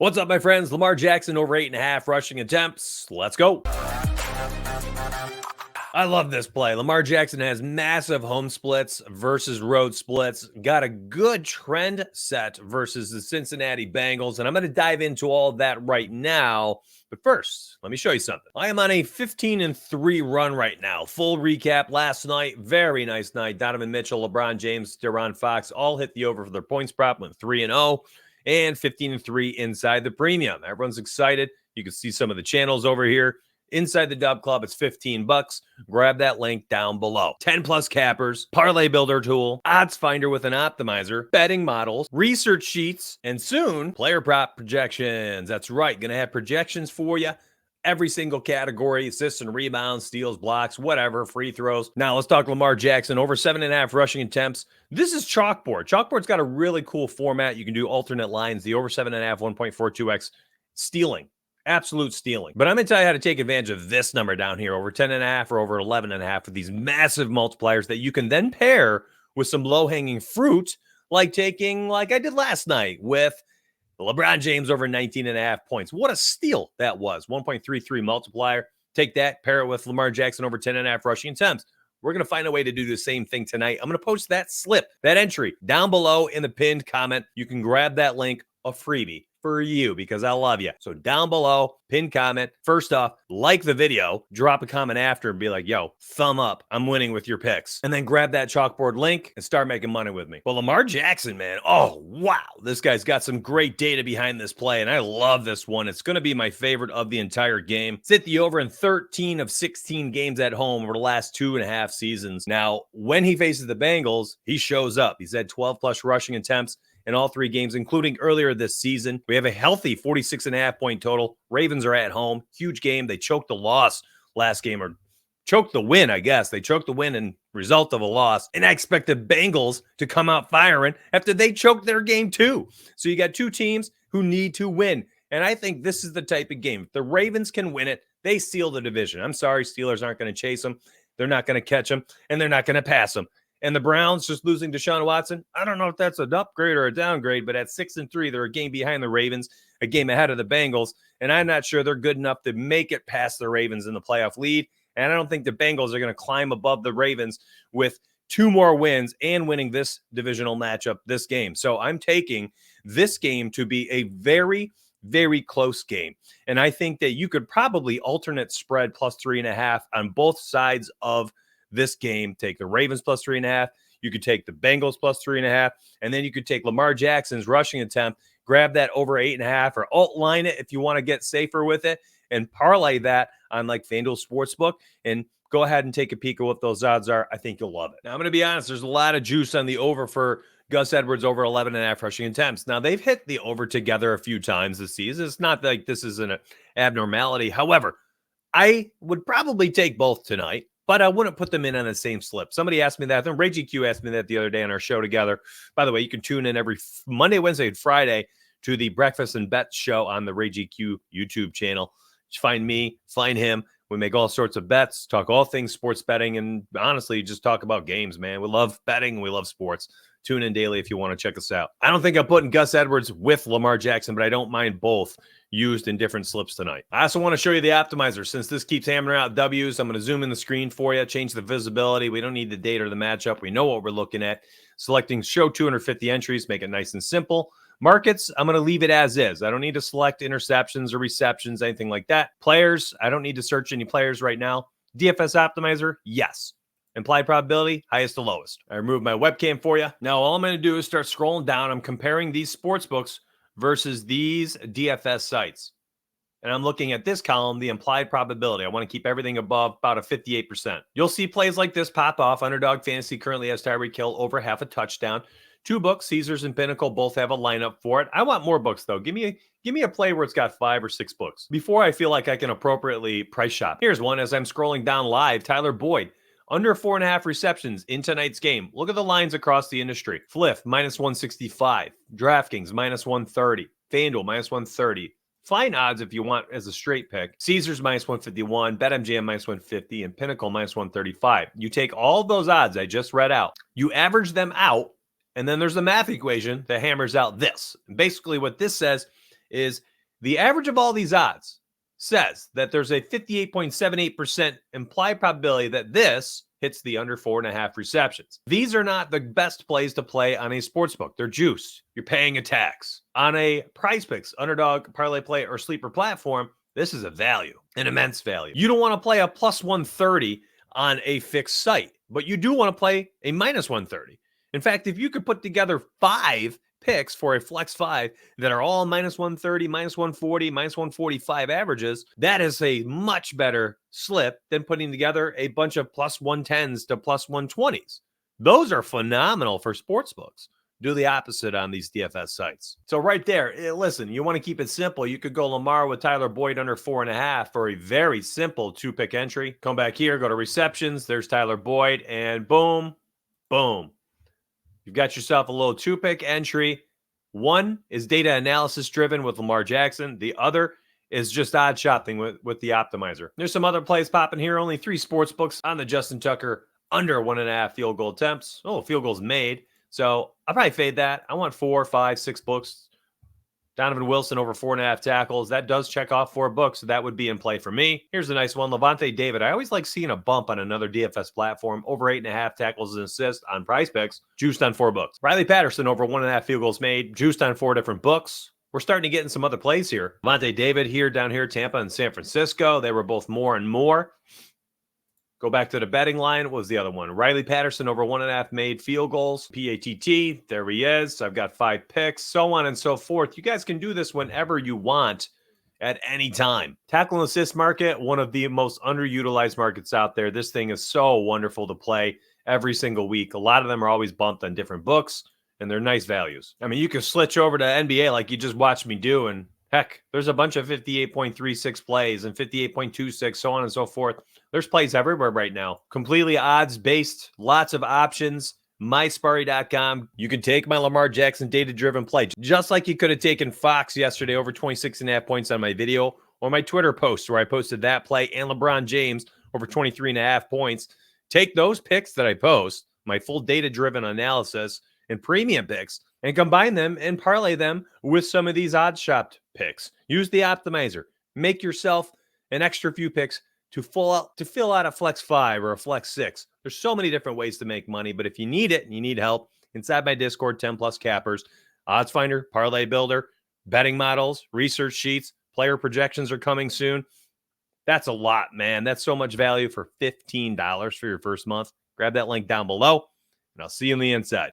What's up, my friends? Lamar Jackson over 8.5 rushing attempts. Let's go. I love this play. Lamar Jackson has massive home splits versus road splits. Got a good trend set versus the Cincinnati Bengals. And I'm going to dive into all of that right now. But first, let me show you something. I am on a 15-3 run right now. Full recap last night. Very nice night. Donovan Mitchell, LeBron James, De'Ron Fox all hit the over for their points prop. Went 3-0 and 15-3 inside the premium. Everyone's excited. You can see some of the channels over here. Inside the Dub Club, it's $15. Grab that link down below. 10 plus cappers, parlay builder tool, odds finder with an optimizer, betting models, research sheets, and soon player prop projections. That's right, gonna have projections for you. Every single category, assists and rebounds, steals, blocks, whatever, free throws. Now let's talk Lamar Jackson, over 7.5 rushing attempts. This is Chalkboard. Chalkboard's got a really cool format. You can do alternate lines. The over 7.5, 1.42x stealing. Absolute stealing. But I'm going to tell you how to take advantage of this number down here, over 10.5 or over 11.5 with these massive multipliers that you can then pair with some low-hanging fruit, like I did last night with LeBron James over 19.5 points. What a steal that was. 1.33 multiplier. Take that, pair it with Lamar Jackson over 10.5 rushing attempts. We're going to find a way to do the same thing tonight. I'm going to post that slip, that entry, down below in the pinned comment. You can grab that link, a freebie for you, because I love you. So down below, pinned comment. First off, like the video, drop a comment after and be like, yo, thumb up. I'm winning with your picks. And then grab that Chalkboard link and start making money with me. Well, Lamar Jackson, man. Oh, wow. This guy's got some great data behind this play, and I love this one. It's going to be my favorite of the entire game. It's hit the over in 13 of 16 games at home over the last 2.5 seasons. Now, when he faces the Bengals, he shows up. He's had 12 plus rushing attempts in all 3 games, including earlier this season. We have a healthy 46.5 point total. Ravens are at home. Huge game. They choked the loss last game, or choked the win, I guess. They choked the win in result of a loss. And I expect the Bengals to come out firing after they choked their game too. So you got 2 teams who need to win. And I think this is the type of game. If the Ravens can win it, they seal the division. I'm sorry, Steelers aren't going to chase them. They're not going to catch them, and they're not going to pass them. And the Browns just losing Deshaun Watson, I don't know if that's an upgrade or a downgrade, but at 6-3, they're a game behind the Ravens, a game ahead of the Bengals, and I'm not sure they're good enough to make it past the Ravens in the playoff lead. And I don't think the Bengals are going to climb above the Ravens with 2 more wins and winning this divisional matchup this game. So I'm taking this game to be a very, very close game. And I think that you could probably alternate spread plus 3.5 on both sides of this game. Take the Ravens plus 3.5. You could take the Bengals plus 3.5. And then you could take Lamar Jackson's rushing attempt, grab that over 8.5, or alt line it if you want to get safer with it, and parlay that on like FanDuel Sportsbook and go ahead and take a peek at what those odds are. I think you'll love it. Now, I'm going to be honest. There's a lot of juice on the over for Gus Edwards over 11.5 rushing attempts. Now, they've hit the over together a few times this season. It's not like this is an abnormality. However, I would probably take both tonight, but I wouldn't put them in on the same slip. Somebody asked me that. Then Ray GQ asked me that the other day on our show together. By the way, you can tune in every Monday, Wednesday, and Friday to the Breakfast and Bet show on the Ray GQ YouTube channel. Just find me, find him. We make all sorts of bets, talk all things sports betting, and honestly, just talk about games, man. We love betting and we love sports. Tune in daily if you want to check us out. I don't think I'm putting Gus Edwards with Lamar Jackson, but I don't mind both used in different slips tonight. I also want to show you the optimizer. Since this keeps hammering out W's, I'm going to zoom in the screen for you, change the visibility. We don't need the date or the matchup. We know what we're looking at. Selecting show 250 entries, make it nice and simple. Markets, I'm going to leave it as is. I don't need to select interceptions or receptions, anything like that. Players, I don't need to search any players right now. DFS Optimizer, yes. Implied probability, highest to lowest. I removed my webcam for you. Now, all I'm going to do is start scrolling down. I'm comparing these sports books versus these DFS sites. And I'm looking at this column, the implied probability. I want to keep everything above about a 58%. You'll see plays like this pop off. Underdog Fantasy currently has Tyreek Hill over half a touchdown. 2 books, Caesars and Pinnacle, both have a lineup for it. I want more books, though. Give me a play where it's got 5 or 6 books before I feel like I can appropriately price shop. Here's one as I'm scrolling down live. Tyler Boyd, under 4.5 receptions in tonight's game. Look at the lines across the industry. Fliff, minus 165. DraftKings, minus 130. FanDuel, minus 130. Fine odds if you want as a straight pick. Caesars, minus 151. BetMGM, minus 150. And Pinnacle, minus 135. You take all those odds I just read out. You average them out. And then there's a math equation that hammers out this. Basically, what this says is the average of all these odds says that there's a 58.78% implied probability that this hits the under 4.5 receptions. These are not the best plays to play on a sportsbook. They're juiced. You're paying a tax. On a PrizePicks, underdog, parlay play, or sleeper platform, this is a value, an immense value. You don't want to play a plus 130 on a fixed site, but you do want to play a minus 130. In fact, if you could put together 5 picks for a flex 5 that are all minus 130, minus 140, minus 145 averages, that is a much better slip than putting together a bunch of plus 110s to plus 120s. Those are phenomenal for sportsbooks. Do the opposite on these DFS sites. So right there, listen, you want to keep it simple. You could go Lamar with Tyler Boyd under 4.5 for a very simple 2-pick entry. Come back here, go to receptions. There's Tyler Boyd, and boom, boom. You've got yourself a little 2-pick entry. One is data analysis driven with Lamar Jackson. The other is just odd shopping with the Optimizer. There's some other plays popping here. Only 3 sports books on the Justin Tucker under 1.5 field goal attempts. Oh, field goals made. So I'll probably fade that. I want 4, 5, 6 books. Donovan Wilson over 4.5 tackles. That does check off 4 books, so that would be in play for me. Here's a nice one. Levante David. I always like seeing a bump on another DFS platform. Over 8.5 tackles and assists on PrizePicks. Juiced on 4 books. Riley Patterson over 1.5 field goals made. Juiced on 4 different books. We're starting to get in some other plays here. Levante David here, down here, Tampa and San Francisco. They were both more and more. Go back to the betting line. What was the other one? Riley Patterson over 1.5 made field goals. PATT. There he is. I've got 5 picks, so on and so forth. You guys can do this whenever you want at any time. Tackle and assist market, one of the most underutilized markets out there. This thing is so wonderful to play every single week. A lot of them are always bumped on different books, and they're nice values. I mean, you can switch over to NBA like you just watched me do, and heck, there's a bunch of 58.36 plays and 58.26, so on and so forth. There's plays everywhere right now. Completely odds-based, lots of options. MySparty.com. You can take my Lamar Jackson data-driven play, just like you could have taken Fox yesterday over 26.5 points on my video, or my Twitter post where I posted that play, and LeBron James over 23.5 points. Take those picks that I post, my full data-driven analysis, and premium picks, and combine them and parlay them with some of these odds shopped picks. Use the Optimizer. Make yourself an extra few picks to fill out a flex 5 or a flex 6. There's so many different ways to make money, but if you need it and you need help, inside my Discord, 10 plus cappers, odds finder, parlay builder, betting models, research sheets, player projections are coming soon. That's a lot, man. That's so much value for $15 for your first month. Grab that link down below, and I'll see you on the inside.